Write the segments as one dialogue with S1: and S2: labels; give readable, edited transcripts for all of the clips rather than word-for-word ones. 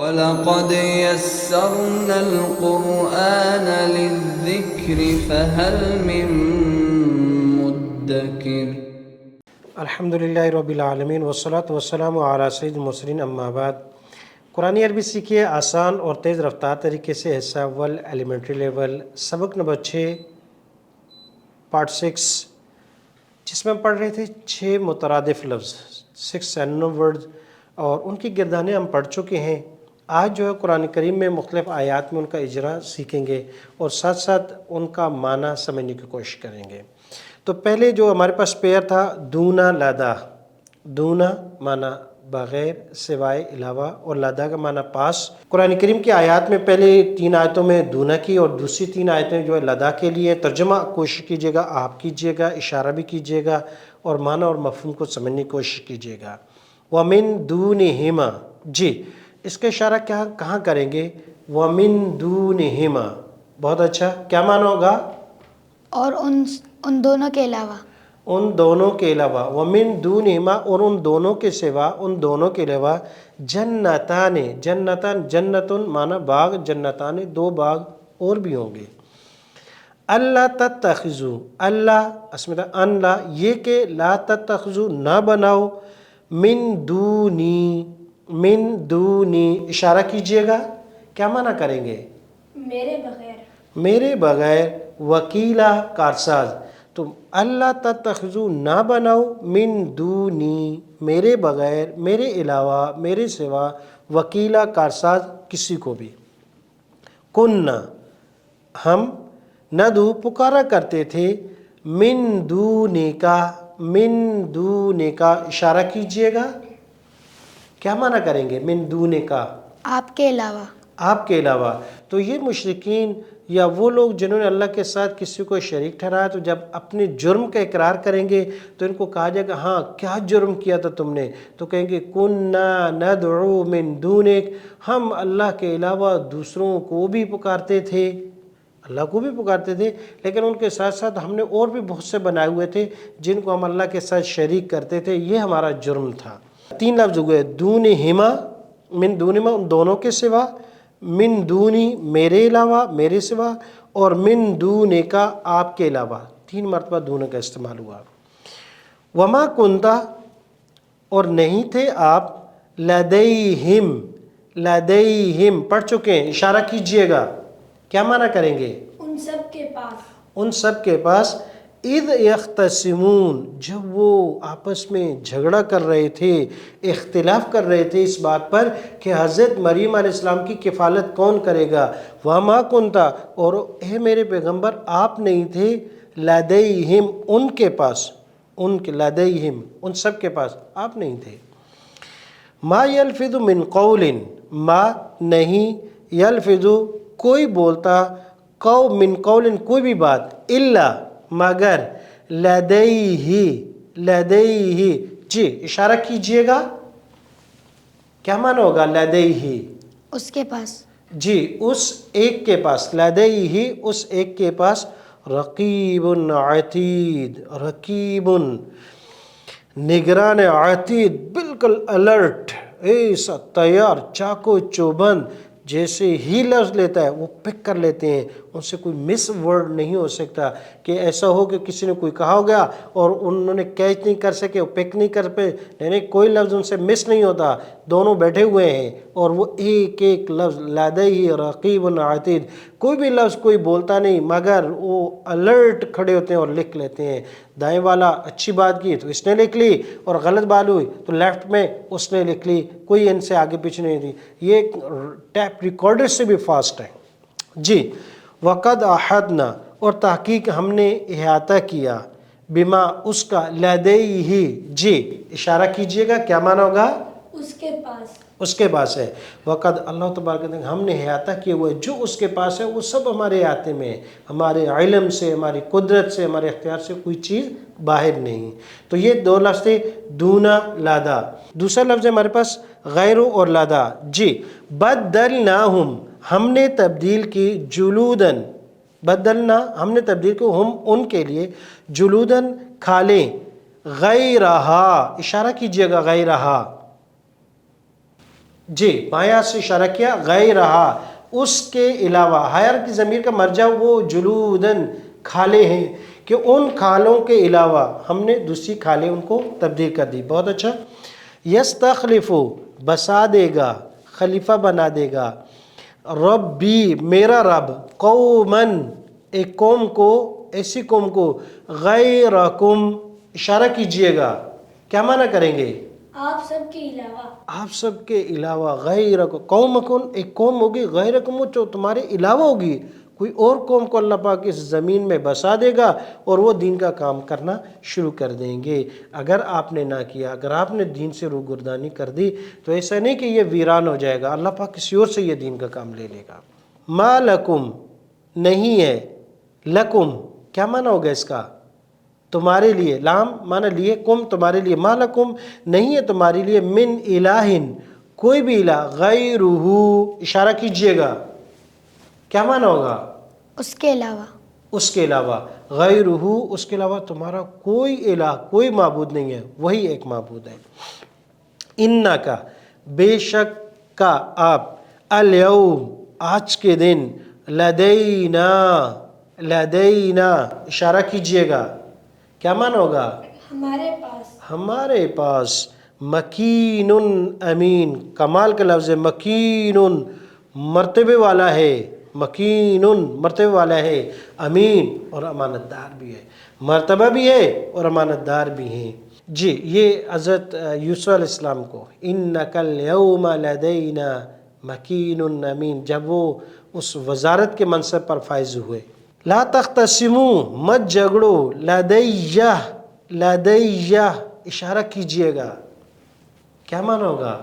S1: وَلَقَدْ يَسَّرْنَا الْقُرْآنَ لِلذِّكْرِ فَهَلْ مِن مُّدَّكِرٍ۔
S2: الحمدللہ رب العالمین والصلاة والسلام علی سید المرسلین، اما بعد۔ قرآن عربی سیکھیے آسان اور تیز رفتار طریقے سے، حصہ اول ایلیمنٹری لیول، سبق نمبر 6 پارٹ 6، جس میں ہم پڑھ رہے تھے 6 مترادف لفظ، 6 سینونیم ورڈز، اور ان کی گردانیں ہم پڑھ چکے ہیں۔ آج جو ہے قرآن کریم میں مختلف آیات میں ان کا اجرا سیکھیں گے اور ساتھ ساتھ ان کا معنی سمجھنے کی کوشش کریں گے۔ تو پہلے جو ہمارے پاس پیئر تھا دونا لادا، دونا معنی بغیر، سوائے، علاوہ، اور لادا کا معنی پاس۔ قرآن کریم کی آیات میں پہلے 3 آیتوں میں دونا کی اور دوسری 3 آیتیں جو ہے لادا کے لیے۔ ترجمہ کوشش کیجیے گا، آپ کیجیے گا، اشارہ بھی کیجیے گا اور معنی اور مفہوم کو سمجھنے کی کوشش کیجیے گا۔ وَمِن دُونِهِمَا، جی اس کا اشارہ کہاں کریں گے؟ وَمِن دُونِهِمَا، بہت اچھا، کیا معنی ہوگا؟ اور
S3: ان دونوں کے علاوہ،
S2: ان دونوں کے علاوہ، وَمِن دُونِهِمَا، اور ان دونوں کے سوا، ان دونوں کے علاوہ، جنتان، جنتان، جنتن معنی باغ، جنتان 2 باغ اور بھی ہوں گے۔ اللہ تتخذو، اللہ اسمتا ان لا، یہ کہ لا تتخذو نہ بناؤ، من دونی، من دونی، اشارہ کیجئے گا، کیا معنی کریں گے؟
S3: میرے بغیر،
S2: میرے بغیر، وکیلا کارساز۔ تو اللہ تتخذو نہ بناؤ، من دونی میرے بغیر، میرے علاوہ، میرے سوا، وکیلا کارساز کسی کو بھی۔ کننا، ہم، ندو پکارا کرتے تھے، من دونی کا، من دونی کا، اشارہ کیجئے گا، کیا معنی کریں گے؟ من دونی کا،
S3: آپ کے علاوہ،
S2: آپ کے علاوہ۔ تو یہ مشرکین یا وہ لوگ جنہوں نے اللہ کے ساتھ کسی کو شریک ٹھہرایا، تو جب اپنے جرم کا اقرار کریں گے تو ان کو کہا جائے گا ہاں کیا جرم کیا تھا تم نے؟ تو کہیں گے کننا ندعو من دونک، ہم اللہ کے علاوہ دوسروں کو بھی پکارتے تھے، اللہ کو بھی پکارتے تھے، لیکن ان کے ساتھ ساتھ ہم نے اور بھی بہت سے بنائے ہوئے تھے جن کو ہم اللہ کے ساتھ شریک کرتے تھے، یہ ہمارا جرم تھا۔ 3 لفظ ہوئے، دونہما، من دونہما ان دونوں کے سوا، من دونی میرے علاوہ، میرے سوا، اور من دونے کا آپ کے علاوہ، 3 مرتبہ دونے کا استعمال ہوا۔ وما کنتا، اور نہیں تھے آپ، لدیہم، لدیہم پڑھ چکے ہیں، اشارہ کیجئے گا، کیا معنی کریں گے؟
S3: ان سب کے پاس،
S2: ان سب کے پاس، اذ یختصمون، جب وہ آپس میں جھگڑا کر رہے تھے، اختلاف کر رہے تھے اس بات پر کہ حضرت مریم علیہ السلام کی کفالت کون کرے گا۔ وما کنتا، اور اے میرے پیغمبر آپ نہیں تھے، لدیہم ان کے پاس، ان کے لدیہم ان سب کے پاس آپ نہیں تھے۔ ما یلفظ من قول، ما نہیں، یلفظ کوئی بولتا، من قول کوئی بھی بات، الا مگر، لدیہ، لدیہ، جی اشارہ کیجئے گا، کیا معنی ہوگا لدیہ؟
S3: اس کے پاس،
S2: جی اس ایک کے پاس، لدیہ اس ایک کے پاس، رقیب عتید، رقیب نگران، عتید بالکل الرٹ، ایسا تیار، چاقو چوبند، جیسے ہی لفظ لیتا ہے وہ پک کر لیتے ہیں، ان سے کوئی مس ورڈ نہیں ہو سکتا کہ ایسا ہو کہ کسی نے کوئی کہا ہو گیا اور انہوں نے کیچ نہیں کر سکے، وہ پک نہیں کر پے، نہیں، کوئی لفظ ان سے مس نہیں ہوتا، دونوں بیٹھے ہوئے ہیں اور وہ ایک ایک لفظ، لدیہ رقیب عتید، کوئی بھی لفظ کوئی بولتا نہیں مگر وہ الرٹ کھڑے ہوتے ہیں اور لکھ لیتے ہیں۔ دائیں والا اچھی بات کی تو اس نے لکھ لی، اور غلط بات ہوئی تو لیفٹ میں اس نے لکھ لی، کوئی ان سے آگے پیچھے نہیں تھی، یہ ٹیپ ریکارڈر سے بھی فاسٹ ہے۔ جی وقد احدنا، اور تحقیق ہم نے احاطہ کیا، بما اس کا، لدیہ، جی اشارہ کیجئے گا، کیا معنی ہوگا؟
S3: اس کے پاس،
S2: اس کے پاس ہے۔ وقد اللہ تبارک و تعالی، ہم نے احاطہ کیا ہوا ہے، جو اس کے پاس ہے وہ سب ہمارے احاطے میں ہے، ہمارے علم سے، ہماری قدرت سے، ہمارے اختیار سے کوئی چیز باہر نہیں۔ تو یہ 2 لفظ تھے، دونا، لادا۔ دوسرا لفظ ہے ہمارے پاس غیرو اور لادا، جی بدلناہم، ہم نے تبدیل کی، جلودن، بدلنا ہم نے تبدیل کی، ہم ان کے لیے، جلودن کھالیں، غیرہا، اشارہ کیجئے گا غیرہا، جی مایا سے اشارہ کیا، غیرہا اس کے علاوہ، ہائر کی ضمیر کا مرجع وہ جلودن کھالے ہیں کہ ان کھالوں کے علاوہ ہم نے دوسری کھالیں ان کو تبدیل کر دی. بہت اچھا. یستخلف بسا دے گا، خلیفہ بنا دے گا، ربی میرا رب، قومن ایک قوم کو، ایسی قوم کو، غیرکم اشارہ کیجئے گا، کیا معنی کریں گے؟
S3: آپ سب کے علاوہ.
S2: آپ سب کے علاوہ، غیرکم قومکن ایک قوم ہوگی، غیرکم وہ جو تمہارے علاوہ ہوگی، کوئی اور قوم کو اللہ پاک اس زمین میں بسا دے گا اور وہ دین کا کام کرنا شروع کر دیں گے. اگر آپ نے نہ کیا، اگر آپ نے دین سے روگردانی کر دی تو ایسا نہیں کہ یہ ویران ہو جائے گا، اللہ پاک کسی اور سے یہ دین کا کام لے لے گا. ما لکم نہیں ہے، لکم کیا معنی ہوگا اس کا؟ تمہارے لیے، لام معنی لیے، کم تمہارے لیے، ما لکم نہیں ہے تمہارے لیے، من الہ کوئی بھی الہ، غیرہ اشارہ کیجئے گا، کیا معنی ہوگا؟
S3: اس کے علاوہ.
S2: اس کے علاوہ، غیرہ اس کے علاوہ تمہارا کوئی الہ، کوئی معبود نہیں ہے، وہی ایک معبود ہے. انکا بے شک کا آپ، الیوم آج کے دن، لدینا لدینا اشارہ کیجئے گا، کیا معنی ہوگا؟
S3: ہمارے پاس.
S2: ہمارے پاس، مکین امین کمال کا لفظ ہے، مکین مرتبے والا ہے، مکین مرتبے والا ہے، امین اور امانت دار بھی ہے، مرتبہ بھی ہے اور امانت دار بھی ہیں. جی یہ حضرت یوسف علیہ السلام کو انک الیوم لدینا مکین امین، جب وہ اس وزارت کے منصب پر فائز ہوئے. لا تختصموا مت جھگڑو، لدیہ لدیہ اشارہ کیجئے گا، کیا معنی ہوگا؟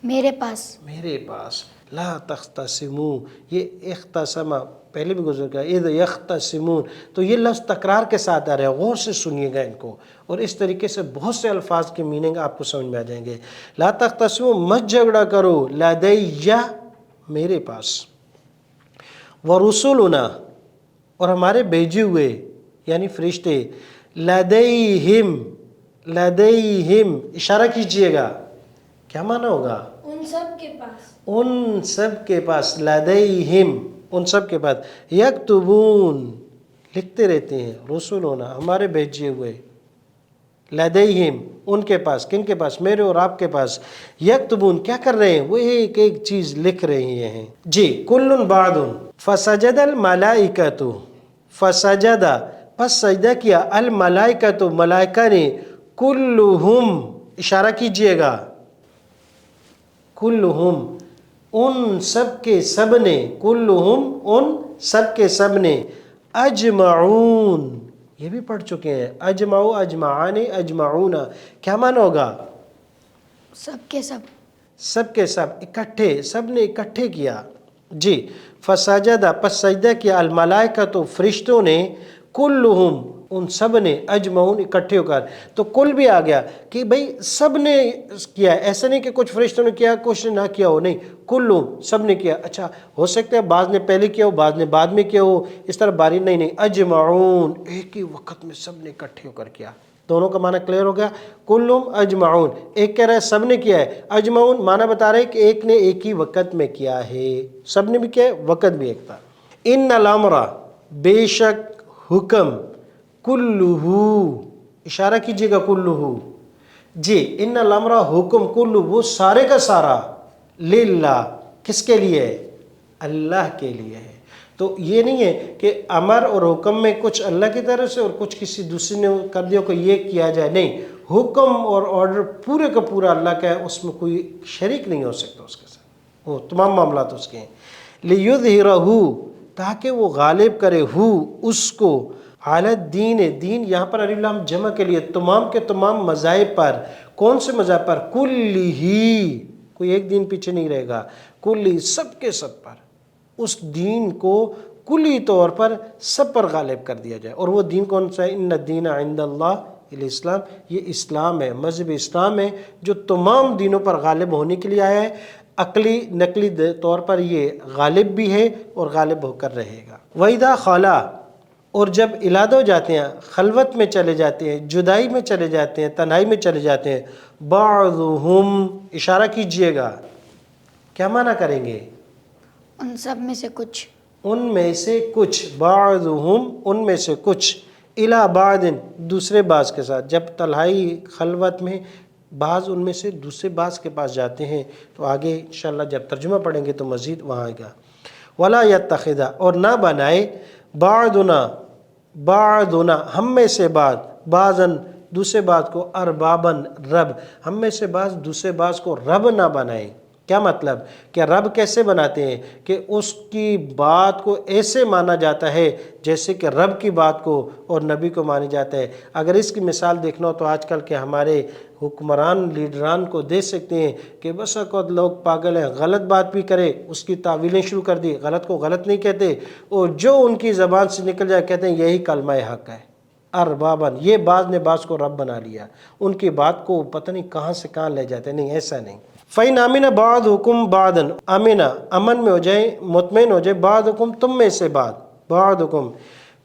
S3: میرے پاس.
S2: میرے پاس. لا تختصموا یہ اختصم پہلے بھی گزر گیا، اذ یختصمون، تو یہ لفظ تکرار کے ساتھ آ رہا ہے، غور سے سنیے گا ان کو، اور اس طریقے سے بہت سے الفاظ کے میننگ آپ کو سمجھ میں آ جائیں گے. لا تختصموا مت جھگڑا کرو، لدیہ میرے پاس، ورسلنا اور ہمارے بھیجے ہوئے یعنی فرشتے، لدیہم لدیہم اشارہ کیجئے گا، کیا معنی ہوگا؟
S3: ان سب کے پاس.
S2: ان سب کے پاس، لدیہم ان سب کے پاس، یکتبون لکھتے رہتے ہیں، رسولنا ہمارے بھیجے ہوئے، لدیہم ان کے پاس، کن کے پاس؟ میرے اور آپ کے پاس. یکتبون کیا کر رہے ہیں؟ وہ ایک ایک چیز لکھ رہے ہیں. جی کل بعد فسجد الملائکۃ، فسجد پس سجدہ کیا، الملائکۃ ملائکہ نے، کلہم اشارہ کیجئے گا، کلہم ان سب کے سب نے، کلہم ان سب کے سب نے، اجمعون یہ بھی پڑھ چکے ہیں، اجمعو اجمعان اجمعون کیا معنی ہوگا؟
S3: سب کے سب.
S2: سب کے سب اکٹھے، سب نے اکٹھے کیا. جی فسجدہ پس سجدہ کیا، الملائکہ تو فرشتوں نے، کلہم ان سب نے، اجمعون اکٹھے ہو کر. تو کل بھی آ گیا کہ بھئی سب نے کیا، ایسا نہیں کہ کچھ فرشتوں نے کیا کچھ نے نہ کیا ہو، نہیں، کلہم سب نے کیا. اچھا ہو سکتا ہے بعض نے پہلے کیا ہو بعض نے بعد میں کیا ہو، اس طرح باری نہیں، اجمعون ایک ہی وقت میں سب نے اکٹھے ہو کر کیا. دونوں کا معنی کلیئر ہو گیا. کلہم اجمعون ایک کہہ رہا ہے سب نے کیا ہے، اجمعون معنی بتا رہے کہ ایک نے ایک ہی وقت میں کیا ہے، سب نے بھی کیا ہے، وقت بھی ایک تھا. ان الامر بے شک حکم، کلہ اشارہ کیجئے گا، کلہ جی ان الامر حکم، کلہ وہ سارے کا سارا، للہ کس کے لیے ہے؟ اللہ کے لیے ہے. تو یہ نہیں ہے کہ امر اور حکم میں کچھ اللہ کی طرف سے اور کچھ کسی دوسرے نے کر دیا کہ یہ کیا جائے، نہیں، حکم اور آرڈر پورے کا پورا اللہ کا ہے، اس میں کوئی شریک نہیں ہو سکتا اس کے ساتھ، وہ تمام معاملات اس کے ہیں. لِيُظْهِرَهُ تاکہ وہ غالب کرے، اس کو، علی الدین دین یہاں پر الف لام جمع کے لیے، تمام کے تمام مذاہب پر. کون سے مذاہب پر؟ کلہ کوئی ایک دین پیچھے نہیں رہے گا، کلہ سب کے سب پر، اس دین کو کلی طور پر سب پر غالب کر دیا جائے. اور وہ دین کون سا ہے؟ ان الدین عند اللہ الاسلام، یہ اسلام ہے، مذہب اسلام ہے جو تمام دینوں پر غالب ہونے کے لیے آیا ہے. عقلی نقلی طور پر یہ غالب بھی ہے اور غالب ہو کر رہے گا. وَإِذَا خَلَا اور جب علیحدہ ہو جاتے ہیں، خلوت میں چلے جاتے ہیں، جدائی میں چلے جاتے ہیں، تنہائی میں چلے جاتے ہیں، بعضهم اشارہ کیجئے گا، کیا معنی کریں گے؟
S3: ان سب میں سے کچھ.
S2: ان میں سے کچھ، بعضہم ان میں سے کچھ، الی بعض دوسرے بعض کے ساتھ. جب تنہائی خلوت میں بعض ان میں سے دوسرے بعض کے پاس جاتے ہیں تو آگے انشاءاللہ جب ترجمہ پڑھیں گے تو مزید وہاں آئے گا. ولا یتخذ اور نہ بنائے بعضنا ہم میں سے بعض، بعضاً دوسرے بعض کو، ارباباً رب، ہم میں سے بعض دوسرے بعض کو رب نہ بنائے. کیا مطلب کہ رب کیسے بناتے ہیں کہ اس کی بات کو ایسے مانا جاتا ہے جیسے کہ رب کی بات کو اور نبی کو مانا جاتا ہے. اگر اس کی مثال دیکھنا ہو تو آج کل کے ہمارے حکمران لیڈران کو دیکھ سکتے ہیں کہ بس اوقات لوگ پاگل ہیں، غلط بات بھی کرے اس کی تعویلیں شروع کر دی، غلط کو غلط نہیں کہتے، اور جو ان کی زبان سے نکل جائے کہتے ہیں یہی کلمہ حق ہے. ارباباً یہ بعض نے بعض کو رب بنا لیا، ان کی بات کو پتہ نہیں کہاں سے کہاں لے جاتے. نہیں، ایسا نہیں. فَإِنْ آمِنَ بَعْضُكُمْ بَعْضًا آمِنَ امن میں ہو جائے، مطمئن ہو جائے، بعضکم تم میں سے بعضکم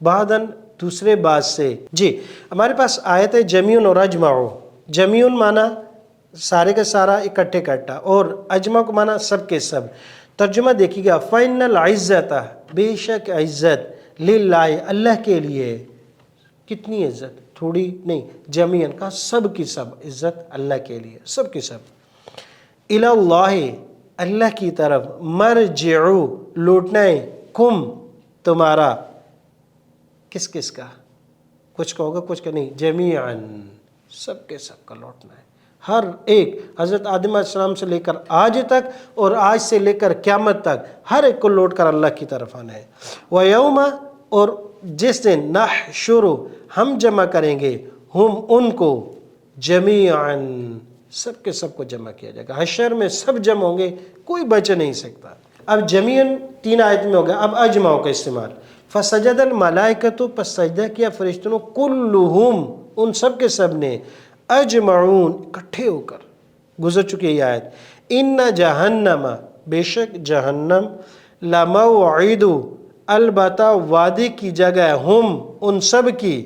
S2: بعضاً دوسرے بعض سے. جی ہمارے پاس آیت ہے جمیعن اور اجمعو. جمیعن معنی سارے کا سارا اکٹھے کٹا، اور اجمع کو معنی سب کے سب. ترجمہ دیکھیے گا، فَإِنَّ الْعِزَّةَ بے شک عزت، للہ اللہ کے لیے. کتنی عزت؟ تھوڑی نہیں، جمیعن کا سب کی سب عزت اللہ کے لیے، سب کی سب. الی اللہ اللہ کی طرف، مرجعو لوٹنا ہے، کم تمہارا. کس کس کا؟ کچھ کا ہوگا کچھ کا نہیں، جمیعاً سب کے سب کا لوٹنا ہے. ہر ایک حضرت آدم علیہ السلام سے لے کر آج تک اور آج سے لے کر قیامت تک ہر ایک کو لوٹ کر اللہ کی طرف آنا ہے. وَيَوْمَ اور جس دن نحشر ہم جمع کریں گے، ہم ان کو، جمیعاً سب کے سب کو جمع کیا جائے گا. حشر میں سب جمع ہوں گے، کوئی بچ نہیں سکتا. اب جمیعاً 3 آیت میں ہو گیا. اب اجمعو کا استعمال. فسجد الملائکۃ پس سجدہ کیا فرشتوں نے، کلہم ان سب کے سب نے، اجمعون اکٹھے ہو کر. گزر چکی ہے یہ آیت. ان جہنم بے شک جہنم، لموعد البتہ وعدے کی جگہ، ہم ان سب کی،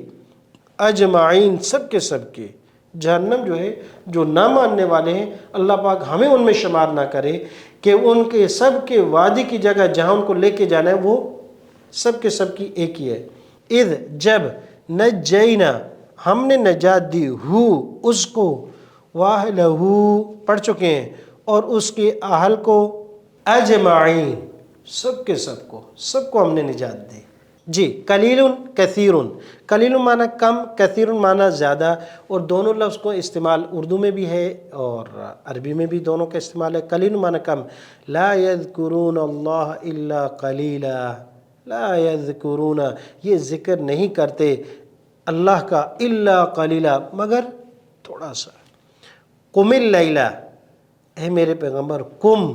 S2: اجمعین سب کے سب کی. جہنم جو ہے، جو نہ ماننے والے ہیں، اللہ پاک ہمیں ان میں شمار نہ کرے کہ ان کے سب کے وعدے کی جگہ جہاں ان کو لے کے جانا ہے وہ سب کے سب کی ایک ہی ہے. اذ جب، نجینا ہم نے نجات دی، ہو اس کو، واہلہ پڑھ چکے ہیں، اور اس کے اہل کو، اجمعین سب کے سب کو ہم نے نجات دی. جی قلیل کثیر، قلیل معنی کم، کثیر معنی زیادہ، اور دونوں لفظ کو استعمال اردو میں بھی ہے اور عربی میں بھی دونوں کا استعمال ہے. قلیل معنی کم. لا یذکرون اللہ الا قلیلا، لا یذکرون یہ ذکر نہیں کرتے اللہ کا، الا قلیلا مگر تھوڑا سا. قم اللیلہ اے میرے پیغمبر، قم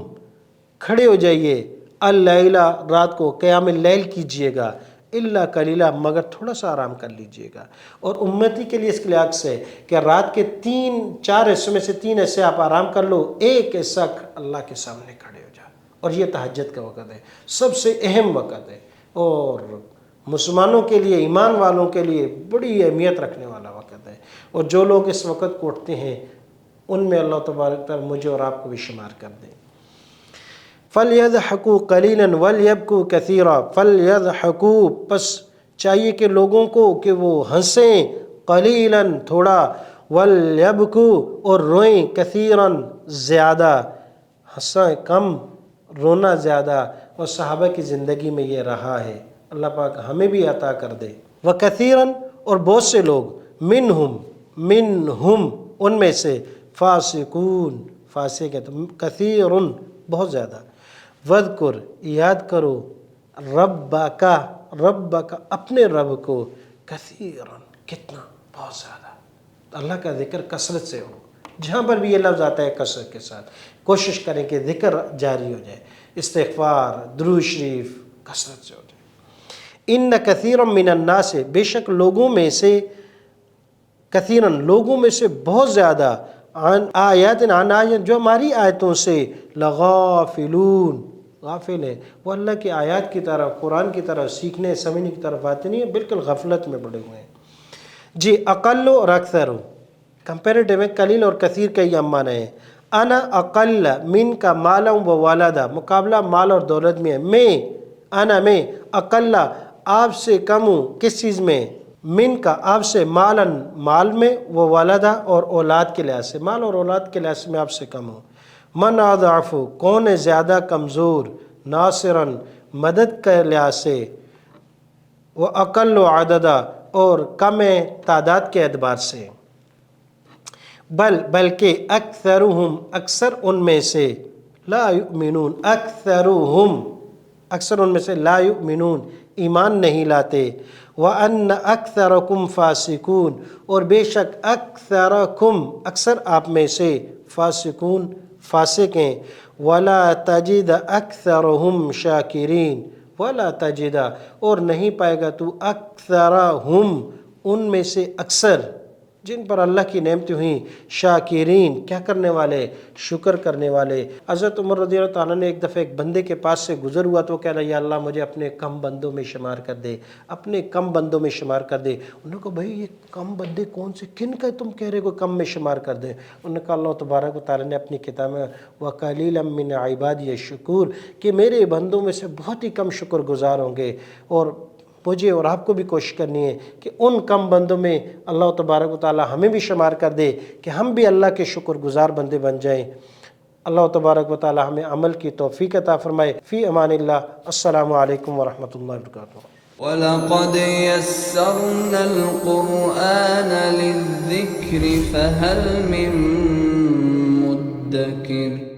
S2: کھڑے ہو جائیے، اللیلہ رات کو، قیام اللیل کیجئے گا، الا قلیلا مگر تھوڑا سا آرام کر لیجئے گا. اور امتی کے لیے اس کے لیے عکس ہے کہ رات کے 4 حصوں میں سے 3 حصے آپ آرام کر لو، ایک حصہ اللہ کے سامنے کھڑے ہو جا. اور یہ تہجد کا وقت ہے، سب سے اہم وقت ہے، اور مسلمانوں کے لیے، ایمان والوں کے لیے بڑی اہمیت رکھنے والا وقت ہے. اور جو لوگ اس وقت کو اٹھتے ہیں ان میں اللہ تبارک تعالیٰ مجھے اور آپ کو بھی شمار کر دیں. فَلْيَضْحَكُوا قَلِيلًا وَلْيَبْكُوا كَثِيرًا. فَلْيَضْحَكُوا پس چاہیے کہ لوگوں کو کہ وہ ہنسیں، قلیلاً تھوڑا، وَلْيَبْكُوا اور روئیں، كَثِيرًا زیادہ. ہنسیں کم، رونا زیادہ، اور صحابہ کی زندگی میں یہ رہا ہے. اللہ پاک ہمیں بھی عطا کر دے. وَكَثِيرًا اور بہت سے لوگ، منہم ان میں سے، فاسقون فاسق ہے، تو کثیرن بہت زیادہ. وذکر یاد کرو، ربک اپنے رب کو، کثیرن کتنا، بہت زیادہ. اللہ کا ذکر کثرت سے ہو. جہاں پر بھی یہ لفظ آتا ہے کثرت کے ساتھ کوشش کریں کہ ذکر جاری ہو جائے، استغفار، درود شریف کثرت سے ہو جائے. ان کثیرا من الناس بے شک لوگوں میں سے، کثیرن لوگوں میں سے بہت زیادہ، عن آیات جو ہماری آیتوں سے، لغافلون غافل ہے. وہ اللہ کی آیات کی طرف، قرآن کی طرف سیکھنے سمجھنے کی طرف آتے نہیں ہیں، بالکل غفلت میں پڑے ہوئے ہیں. جی اقل اور اکثر، کمپیریٹیو میں قلیل اور کثیر کا یہ معنی ہے. انا اقل من کا مالا و والدہ، مقابلہ مال اور دولت میں ہے، میں اقل آپ سے کم ہوں کس چیز میں، من کا آپ سے مالن مال میں، و والدہ اور اولاد کے لحاظ سے، مال اور اولاد کے لحاظ سے میں آپ سے کم ہوں۔ من اضعف کون ہے زیادہ کمزور، ناصرن مدد کے لحاظ سے، وہ اقل و عددہ اور کم ہے تعداد کے اعتبار سے، بلکہ اکثرہم اکثر ان میں سے، لا یؤمنون اکثرہم اکثر ان میں سے، لا یؤمنون ایمان نہیں لاتے، وَأَنَّ أَكْثَرَكُمْ فَاسِقُونَ اور بے شک اکثرکم اکثر آپ میں سے، فاسقون فاسق ہیں، وَلَا تَجِدَ أَكْثَرَهُمْ شَاكِرِينَ وَلَا تَجِدَ اور نہیں پائے گا تو اکثرہم ان میں سے اکثر جن پر اللہ کی نعمتیں ہوئیں، شاکرین کیا کرنے والے، شکر کرنے والے۔ حضرت عمر رضی اللہ تعالیٰ نے ایک دفعہ ایک بندے کے پاس سے گزر ہوا تو کہہ رہا یا اللہ مجھے اپنے کم بندوں میں شمار کر دے، اپنے کم بندوں میں شمار کر دے۔ انہوں نے کہا بھائی یہ کم بندے کون سے، کن کا تم کہہ رہے کو کم میں شمار کر دیں؟ انہوں نے کہا اللہ تبارک و تعالیٰ نے اپنی کتاب میں وَقَلِيلًا مِّنْ عِبَادِيَ الشُّكُورُ کہ میرے بندوں میں سے بہت ہی کم شکر گزار ہوں گے۔ اور مجھے اور آپ کو بھی کوشش کرنی ہے کہ ان کم بندوں میں اللہ تبارک و تعالی ہمیں بھی شمار کر دے کہ ہم بھی اللہ کے شکر گزار بندے بن جائیں۔ اللہ تبارک و تعالی ہمیں عمل کی توفیق عطا فرمائے۔ فی امان اللہ، السلام علیکم ورحمۃ اللہ وبرکاتہ۔
S1: وَلَقَدْ يَسَّرْنَا الْقُرْآنَ لِلذِّكْرِ فَهَلْ مِن مُّدَّكِرٍ